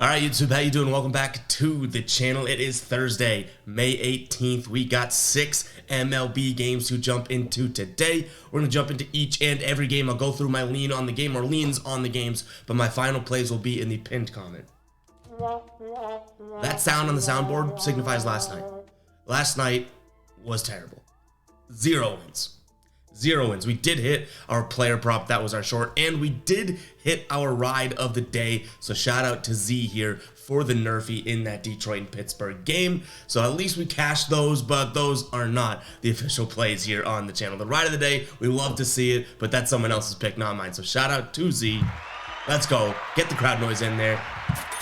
All right, YouTube, how you doing? Welcome back to the channel. It is Thursday, May 18th. We got 6 MLB games to jump into today. We're going to jump into each and every game. I'll go through my lean on the game or leans on the games, but my final plays will be in the pinned comment. That sound on the soundboard signifies last night. Last night was terrible. 0 wins. 0 wins. We did hit our player prop. That was our short. And we did hit our ride of the day. So shout out to Z here for the nerfy in that Detroit and Pittsburgh game. So at least we cashed those, but those are not the official plays here on the channel. The ride of the day, we love to see it, but that's someone else's pick, not mine. So shout out to Z. Let's go. Get the crowd noise in there.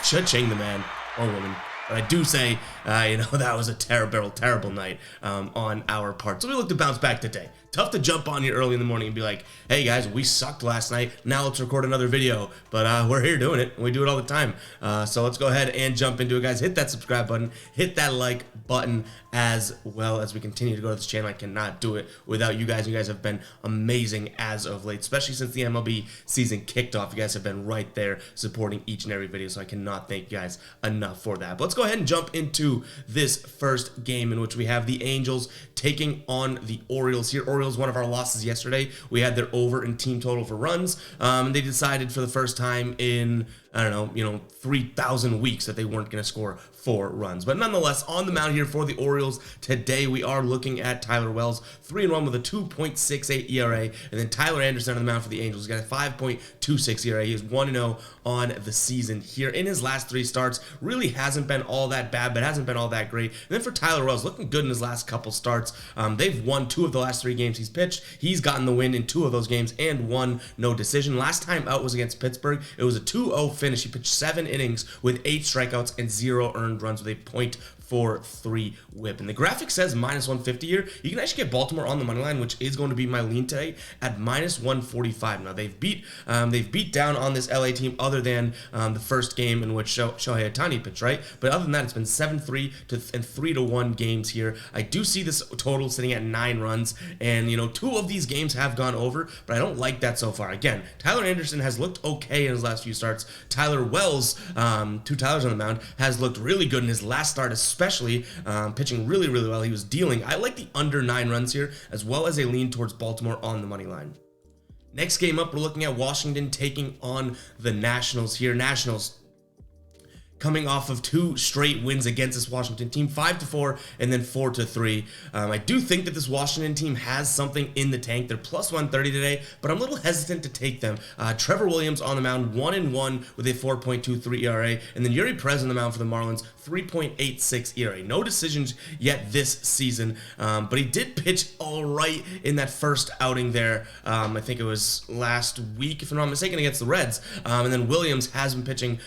Cha-ching the man or woman. But I do say, that was a terrible night on our part. So we look to bounce back today. Tough to jump on here early in the morning and be like, hey guys, we sucked last night. Now let's record another video. But we're here doing it. We do it all the time. So let's go ahead and jump into it, guys. Hit that subscribe button. Hit that like button as well as we continue to go to this channel. I cannot do it without you guys. You guys have been amazing as of late, especially since the MLB season kicked off. You guys have been right there supporting each and every video. So I cannot thank you guys enough for that. But let's go ahead and jump into this first game in which we have the Angels taking on the Orioles here. Orioles, one of our losses yesterday. We had their over in team total for runs. They decided for the first time in, 3,000 weeks that they weren't going to score 4 runs. But nonetheless, on the mound here for the Orioles today, we are looking at Tyler Wells, 3-1 with a 2.68 ERA. And then Tyler Anderson on the mound for the Angels. He's got a 5.26 ERA. He is 1-0 on the season here. In his last 3 starts, really hasn't been all that bad, but hasn't been all that great. And then for Tyler Wells, looking good in his last couple starts. They've won 2 of the last 3 games he's pitched. He's gotten the win in 2 of those games and 1 no decision. Last time out was against Pittsburgh. It was a 2-0 finish. He pitched 7 innings with 8 strikeouts and 0 earned runs with a .43 whip. And the graphic says -150 here. You can actually get Baltimore on the money line, which is going to be my lean today at -145. Now they've beat down on this LA team other than the first game in which Shohei Ohtani pitched, right? But other than that, it's been 7-3 and 3-1 games here. I do see this total sitting at 9 runs, and 2 of these games have gone over, but I don't like that so far. Again, Tyler Anderson has looked okay in his last few starts. Tyler Wells, 2 Tylers on the mound, has looked really good in his last start, especially pitching really well. He was dealing. I like the under 9 runs here, as well as a lean towards Baltimore on the money line. Next game up, we're looking at Washington taking on the Nationals here. Nationals coming off of 2 straight wins against this Washington team, 5-4 and then 4-3. I do think that this Washington team has something in the tank. They're +130 today, but I'm a little hesitant to take them. Trevor Williams on the mound, 1-1 with a 4.23 ERA, and then Yuri Perez on the mound for the Marlins, 3.86 ERA. No decisions yet this season, but he did pitch all right in that first outing there. I think it was last week, if I'm not mistaken, against the Reds. And then Williams has been pitching,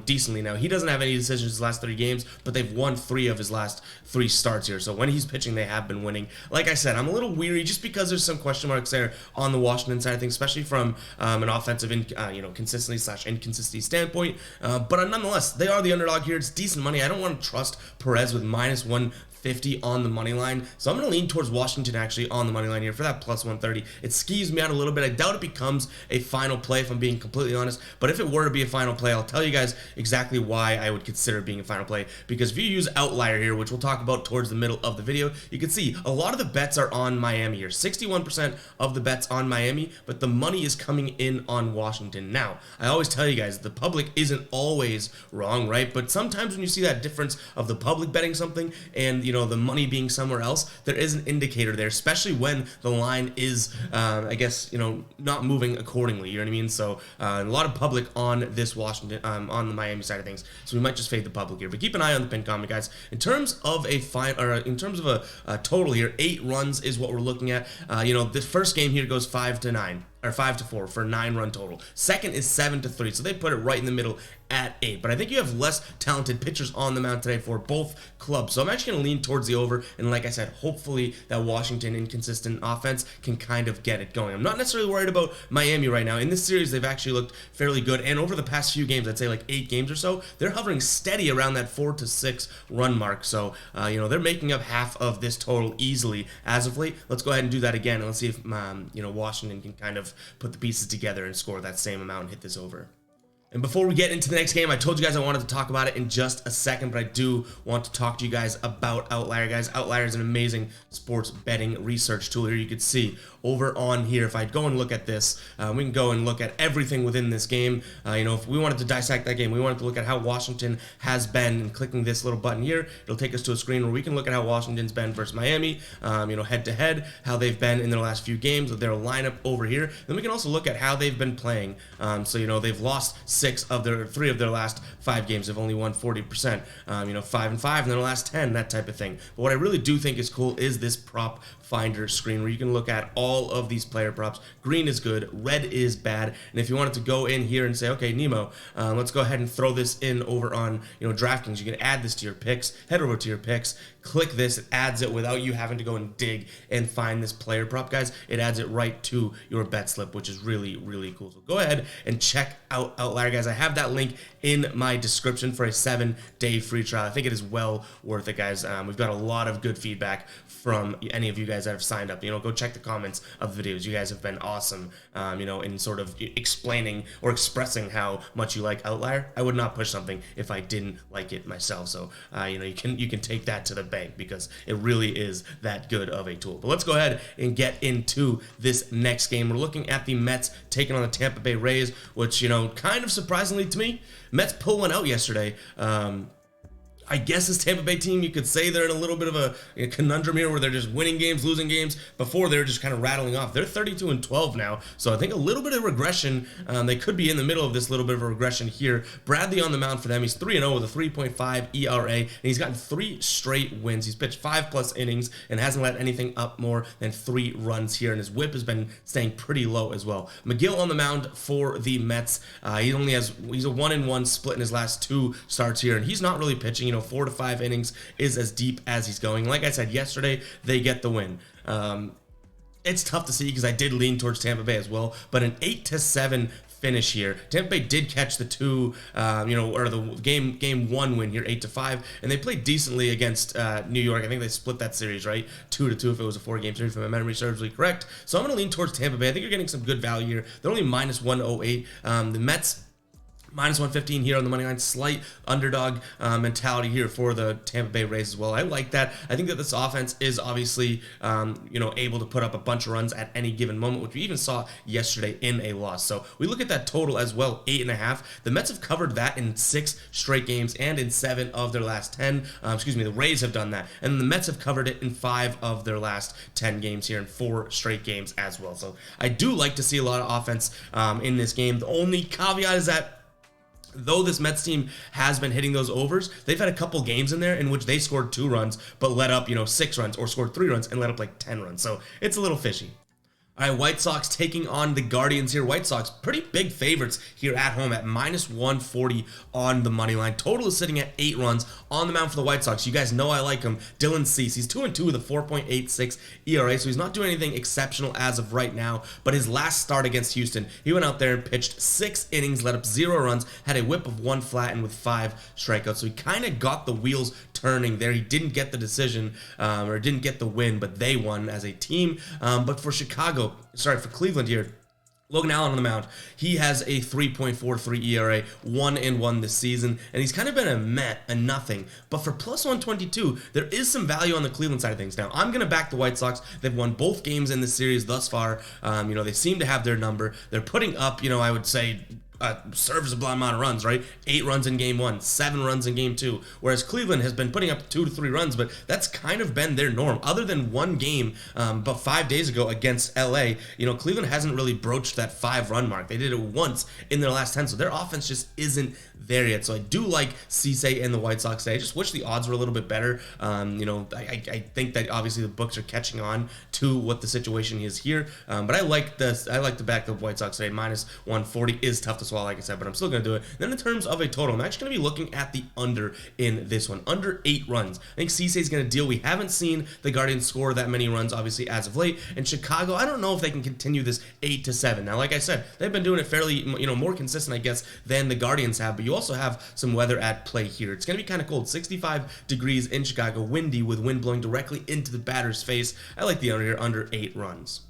decently now. He doesn't have any decisions his last 3 games, but they've won 3 of his last 3 starts here. So when he's pitching, they have been winning. Like I said, I'm a little weary just because there's some question marks there on the Washington side of things, especially from an offensive, consistency/inconsistency standpoint. But nonetheless, they are the underdog here. It's decent money. I don't want to trust Perez with -150 on the money line, so I'm going to lean towards Washington actually on the money line here for that +130. It skews me out a little bit. I doubt it becomes a final play if I'm being completely honest, but if it were to be a final play, I'll tell you guys exactly why I would consider it being a final play, because if you use outlier here, which we'll talk about towards the middle of the video, you can see a lot of the bets are on Miami here. 61% of the bets on Miami, but the money is coming in on Washington. Now, I always tell you guys, the public isn't always wrong, right? But sometimes when you see that difference of the public betting something and the money being somewhere else, there is an indicator there, especially when the line is, not moving accordingly. You know what I mean? So a lot of public on this Washington, on the Miami side of things. So we might just fade the public here, but keep an eye on the pin comment, guys. In terms of a total here, 8 runs is what we're looking at. This first game here goes 5-9. Or 5-4 for 9-run total. Second is 7-3, so they put it right in the middle at 8. But I think you have less talented pitchers on the mound today for both clubs. So I'm actually going to lean towards the over. And like I said, hopefully that Washington inconsistent offense can kind of get it going. I'm not necessarily worried about Miami right now. In this series, they've actually looked fairly good. And over the past few games, I'd say like 8 games or so, they're hovering steady around that 4 to 6 run mark. So, they're making up half of this total easily as of late. Let's go ahead and do that again. And let's see if, Washington can kind of put the pieces together and score that same amount and hit this over. And before we get into the next game, I told you guys I wanted to talk about it in just a second, but I do want to talk to you guys about Outlier, guys. Outlier is an amazing sports betting research tool. Here you can see over on here, if I go and look at this, we can go and look at everything within this game. If we wanted to dissect that game, we wanted to look at how Washington has been, and clicking this little button here, it'll take us to a screen where we can look at how Washington's been versus Miami, head to head, how they've been in their last few games with their lineup over here. Then we can also look at how they've been playing. They've lost three of their last 5 games. They've only won 40%, 5-5 in their last 10, that type of thing. But what I really do think is cool is this prop finder screen where you can look at all of these player props. Green is good, red is bad. And if you wanted to go in here and say, okay, Nemo, let's go ahead and throw this in over on, DraftKings. You can add this to your picks, head over to your picks, click this, it adds it without you having to go and dig and find this player prop, guys. It adds it right to your bet slip, which is really, really cool. So go ahead and check out Outlier, guys. I have that link in my description for a 7-day free trial. I think it is well worth it, guys. We've got a lot of good feedback from any of you guys that have signed up. Go check the comments of the videos. You guys have been awesome, in sort of explaining or expressing how much you like Outlier. I would not push something if I didn't like it myself. So, you can take that to the bank because it really is that good of a tool. But let's go ahead and get into this next game. We're looking at the Mets taking on the Tampa Bay Rays, which, kind of surprisingly to me, Mets pull one out yesterday. I guess this Tampa Bay team, you could say they're in a little bit of a conundrum here where they're just winning games, losing games. Before, they were just kind of rattling off. They're 32-12 now, so I think a little bit of regression. They could be in the middle of this little bit of a regression here. Bradley on the mound for them. He's 3-0 with a 3.5 ERA, and he's gotten 3 straight wins. He's pitched 5+ innings and hasn't let anything up more than 3 runs here, and his whip has been staying pretty low as well. McGill on the mound for the Mets. He's a 1-1 split in his last 2 starts here, and he's not really pitching. 4 to 5 innings is as deep as he's going. Like I said yesterday, they get the win. It's tough to see because I did lean towards Tampa Bay as well, but an 8-7 finish here. Tampa Bay did catch the 2, or the game 1 win here, 8-5, and they played decently against New York. I think they split that series, right? 2-2 if it was a 4-game series, if my memory serves me correct. So I'm going to lean towards Tampa Bay. I think you're getting some good value here. They're only -108. The Mets -115 here on the money line. Slight underdog mentality here for the Tampa Bay Rays as well. I like that. I think that this offense is obviously, able to put up a bunch of runs at any given moment, which we even saw yesterday in a loss. So we look at that total as well, 8.5. The Mets have covered that in 6 straight games and in 7 of their last 10. The Rays have done that. And the Mets have covered it in 5 of their last 10 games here in 4 straight games as well. So I do like to see a lot of offense in this game. The only caveat is that though this Mets team has been hitting those overs, they've had a couple games in there in which they scored 2 runs, but let up, 6 runs, or scored 3 runs and let up like 10 runs. So it's a little fishy. All right, White Sox taking on the Guardians here. White Sox, pretty big favorites here at home at -140 on the money line. Total is sitting at 8 runs on the mound for the White Sox. You guys know I like him. Dylan Cease. He's 2-2 with a 4.86 ERA, so he's not doing anything exceptional as of right now. But his last start against Houston, he went out there and pitched 6 innings, let up 0 runs, had a whip of 1 flat, and with 5 strikeouts. So he kind of got the wheels turning there. He didn't get the decision, or didn't get the win, but they won as a team. But for for Cleveland here, Logan Allen on the mound, he has a 3.43 ERA, 1-1 this season, and he's kind of been a nothing. But for +122, there is some value on the Cleveland side of things. Now, I'm going to back the White Sox. They've won both games in this series thus far. They seem to have their number. They're putting up, I would say, a serviceable amount of runs, right? 8 runs in game 1, 7 runs in game 2, whereas Cleveland has been putting up 2 to 3 runs, but that's kind of been their norm. Other than one game, but 5 days ago against LA, Cleveland hasn't really broached that 5-run mark. They did it once in their last 10, so their offense just isn't there yet. So I do like Cisse and the White Sox today. I just wish the odds were a little bit better. I think that obviously the books are catching on to what the situation is here, but I like this. I like to back the White Sox today. -140 is tough to swallow, like I said, but I'm still going to do it. Then in terms of a total, I'm actually going to be looking at the under in this one. Under 8 runs. I think Cisse is going to deal. We haven't seen the Guardians score that many runs, obviously, as of late. And Chicago, I don't know if they can continue this 8-7. Now, like I said, they've been doing it fairly, more consistent, I guess, than the Guardians have. But you also have some weather at play here. It's going to be kind of cold. 65 degrees in Chicago, windy with wind blowing directly into the batter's face. I like the under here, under 8 runs.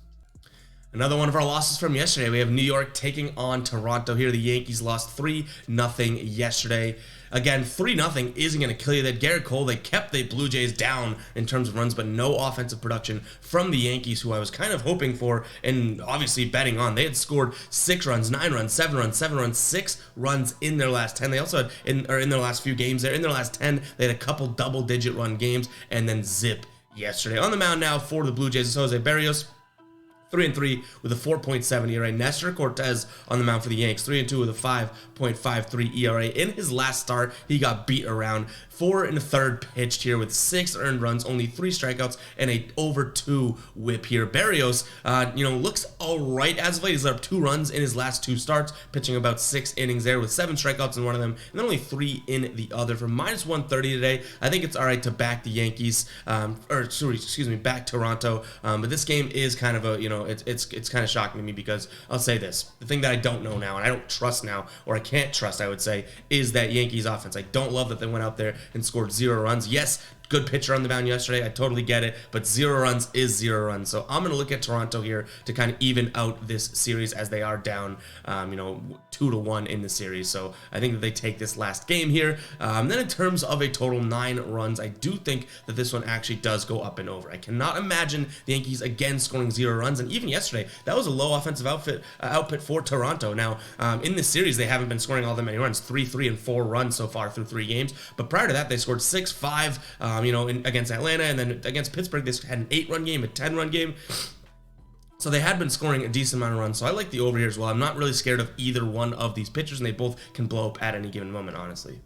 Another one of our losses from yesterday. We have New York taking on Toronto here. The Yankees lost 3-0 yesterday. Again, 3-0 isn't going to kill you. That Garrett Cole, they kept the Blue Jays down in terms of runs, but no offensive production from the Yankees, who I was kind of hoping for and obviously betting on. They had scored 6 runs, 9 runs, 7 runs, 7 runs, 6 runs in their last 10. They also had, in their last few games there, in their last 10, they had a couple double-digit run games, and then zip yesterday. On the mound now for the Blue Jays is Jose Berrios. 3-3 with a 4.7 ERA. Nestor Cortez on the mound for the Yanks, 3-2 with a 5.53 ERA. In his last start, he got beat around. 4 1/3 pitched here with 6 earned runs, only 3 strikeouts, and a over 2 whip here. Berrios, looks all right as of late. He's let up 2 runs in his last 2 starts, pitching about 6 innings there with 7 strikeouts in one of them, and then only 3 in the other. For -130 today, I think it's all right to back the Yankees, back Toronto. But this game is kind of a, it's kind of shocking to me because I'll say this: the thing that I don't know now, and I don't trust now, or I can't trust, I would say, is that Yankees offense. I don't love that they went out there and scored 0 runs. Yes, good pitcher on the mound yesterday. I totally get it, but 0 runs is 0 runs. So I'm going to look at Toronto here to kind of even out this series as they are down, 2-1 in the series. So I think that they take this last game here. Then in terms of a total 9 runs, I do think that this one actually does go up and over. I cannot imagine the Yankees again scoring 0 runs. And even yesterday, that was a low offensive output for Toronto. Now, in this series, they haven't been scoring all that many runs, 3, 3, and 4 runs so far through 3 games. But prior to that, they scored 6, 5, against Atlanta, and then against Pittsburgh, they had an 8-run game, a 10-run game. So they had been scoring a decent amount of runs. So I like the over here as well. I'm not really scared of either one of these pitchers, and they both can blow up at any given moment, honestly.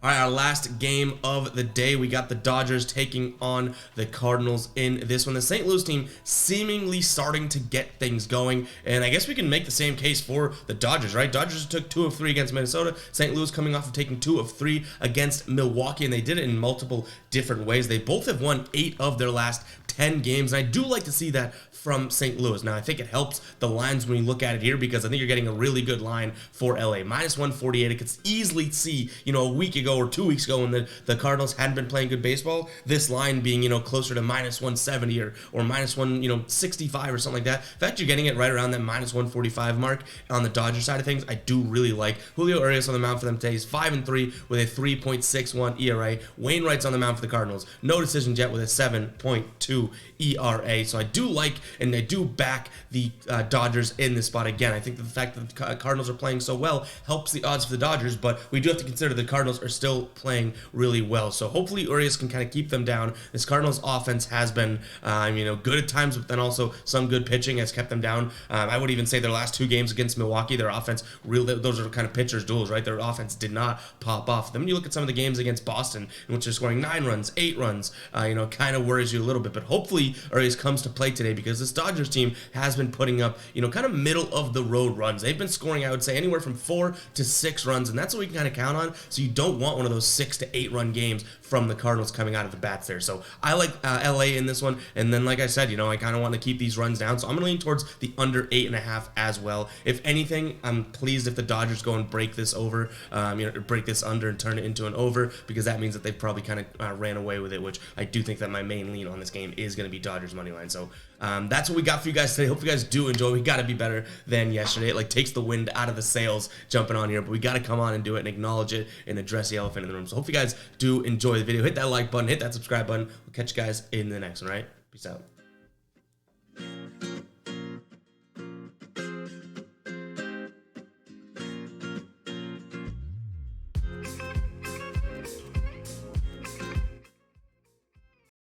All right, our last game of the day, we got the Dodgers taking on the Cardinals in this one. The St. Louis team seemingly starting to get things going, and I guess we can make the same case for the Dodgers, right? Dodgers took 2 of 3 against Minnesota. St. Louis coming off of taking 2 of 3 against Milwaukee, and they did it in multiple different ways. They both have won 8 of their last 10 games, and I do like to see that from St. Louis. Now, I think it helps the lines when you look at it here because I think you're getting a really good line for LA. -148. I could easily see, a week ago or 2 weeks ago when the Cardinals hadn't been playing good baseball, this line being, closer to -170 or -165 or something like that. In fact, you're getting it right around that -145 mark on the Dodger side of things. I do really like Julio Urias on the mound for them today. He's 5-3 with a 3.61 ERA. Wainwright's on the mound for the Cardinals. No decisions yet with a 7.2 ERA. So I do like and I do back the Dodgers in this spot again. I think that the fact that the Cardinals are playing so well helps the odds for the Dodgers, but we do have to consider the Cardinals are still playing really well. So hopefully Urias can kind of keep them down. This Cardinals offense has been, good at times, but then also some good pitching has kept them down. I would even say their last 2 games against Milwaukee, their offense, those are kind of pitchers' duels, right? Their offense did not pop off. Then when you look at some of the games against Boston, in which they're scoring 9 runs, 8 runs, kind of worries you a little bit. But hopefully Urias comes to play today because this Dodgers team has been putting up, kind of middle of the road runs. They've been scoring, I would say, anywhere from 4 to 6 runs, and that's what we can kind of count on. So you don't want one of those 6 to 8 run games from the Cardinals coming out of the bats there. So I like LA in this one, and then like I said, I kind of want to keep these runs down. So I'm going to lean towards the under 8.5 as well. If anything, I'm pleased if the Dodgers go and break this over, break this under and turn it into an over, because that means that they've probably kind of ran away with it, which I do think that my main lean on this game is going to be Dodgers money line. So that's what we got for you guys today. Hope you guys do enjoy. We got to be better than yesterday. It takes the wind out of the sails jumping on here, but we got to come on and do it and acknowledge it and address the elephant in the room. So hope you guys do enjoy the video. Hit that like button, hit that subscribe button. We'll catch you guys in the next one, all right? Peace out.